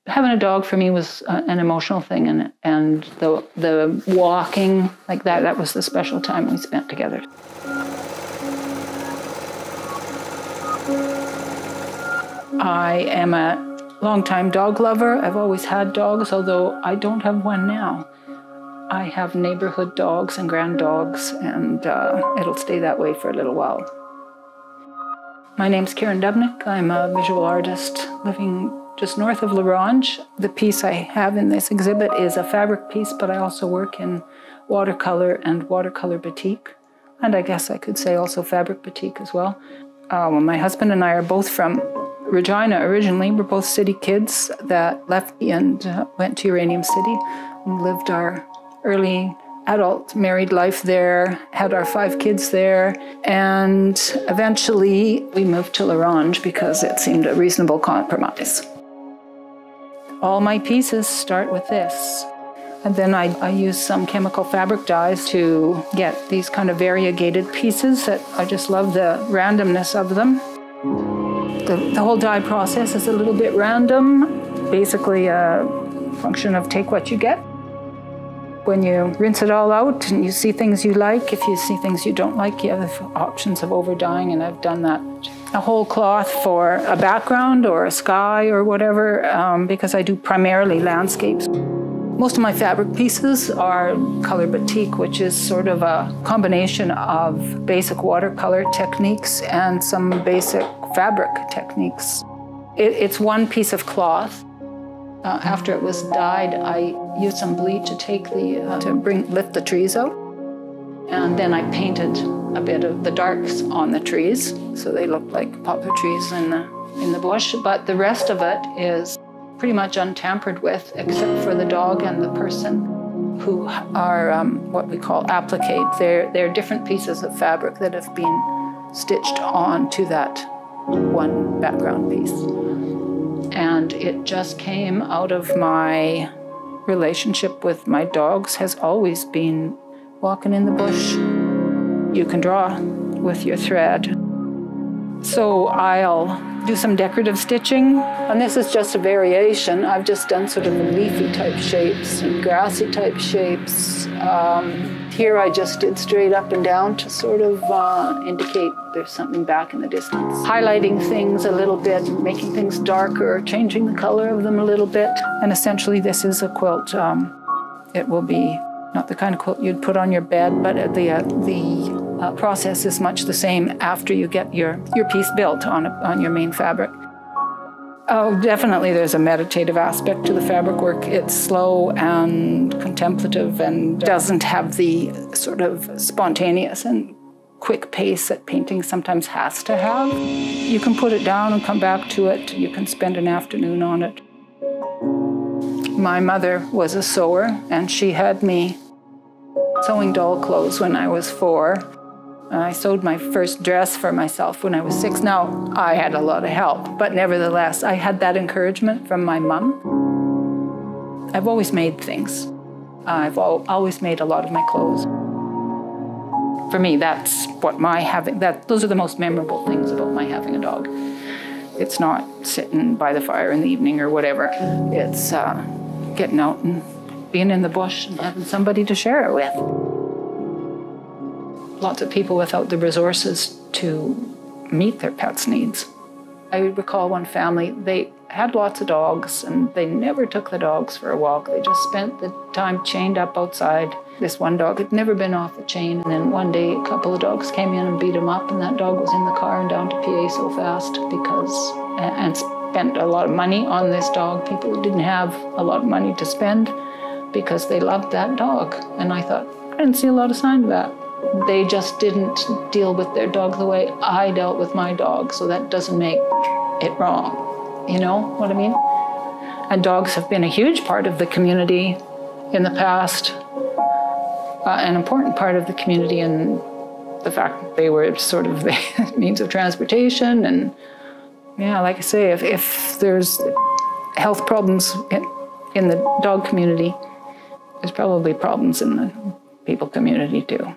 Having a dog for me was an emotional thing, and the walking like that was the special time we spent together. I am a longtime dog lover. I've always had dogs, although I don't have one now. I have neighborhood dogs and grand dogs, and it'll stay that way for a little while. My name's Karen Dubnik. I'm a visual artist living just north of La Ronge. The piece I have in this exhibit is a fabric piece, but I also work in watercolor and watercolor batik. And I guess I could say also fabric batik as well. My husband and I are both from Regina originally. We're both city kids that left and went to Uranium City and lived our early adult married life there, had our 5 kids there, and eventually we moved to La Ronge because it seemed a reasonable compromise. All my pieces start with this. And then I use some chemical fabric dyes to get these kind of variegated pieces that I just love the randomness of them. The whole dye process is a little bit random, basically a function of take what you get. When you rinse it all out and you see things you like, if you see things you don't like, you have options of over-dyeing, and I've done that. A whole cloth for a background or a sky or whatever, because I do primarily landscapes. Most of my fabric pieces are color batik, which is sort of a combination of basic watercolor techniques and some basic fabric techniques. It's one piece of cloth. After it was dyed, I used some bleach to take lift the trees out. And then I painted a bit of the darks on the trees, so they look like poplar trees in the bush. But the rest of it is pretty much untampered with, except for the dog and the person, who are what we call applique. They're different pieces of fabric that have been stitched onto that one background piece. And it just came out of my relationship with my dogs, has always been walking in the bush. You can draw with your thread. So I'll do some decorative stitching, and this is just a variation. I've just done sort of leafy type shapes and grassy type shapes. Here I just did straight up and down to sort of indicate there's something back in the distance. Highlighting things a little bit, making things darker, changing the color of them a little bit. And essentially this is a quilt. It will be not the kind of quilt you'd put on your bed, but the process is much the same after you get your piece built on your main fabric. Oh, definitely there's a meditative aspect to the fabric work. It's slow and contemplative and doesn't have the sort of spontaneous and quick pace that painting sometimes has to have. You can put it down and come back to it. You can spend an afternoon on it. My mother was a sewer, and she had me sewing doll clothes when I was 4. I sewed my first dress for myself when I was 6. Now, I had a lot of help, but nevertheless, I had that encouragement from my mom. I've always made things. I've always made a lot of my clothes. For me, that's what those are the most memorable things about my having a dog. It's not sitting by the fire in the evening or whatever. It's getting out and being in the bush and having somebody to share it with. Lots of people without the resources to meet their pets' needs. I recall one family, they had lots of dogs and they never took the dogs for a walk. They just spent the time chained up outside. This one dog had never been off the chain, and then one day a couple of dogs came in and beat him up, and that dog was in the car and down to PA so fast and spent a lot of money on this dog. People who didn't have a lot of money to spend because they loved that dog. And I thought, I didn't see a lot of sign of that. They just didn't deal with their dog the way I dealt with my dog, so that doesn't make it wrong. You know what I mean? And dogs have been a huge part of the community in the past, an important part of the community in the fact that they were sort of the means of transportation. And yeah, like I say, if there's health problems in the dog community, there's probably problems in the people community too.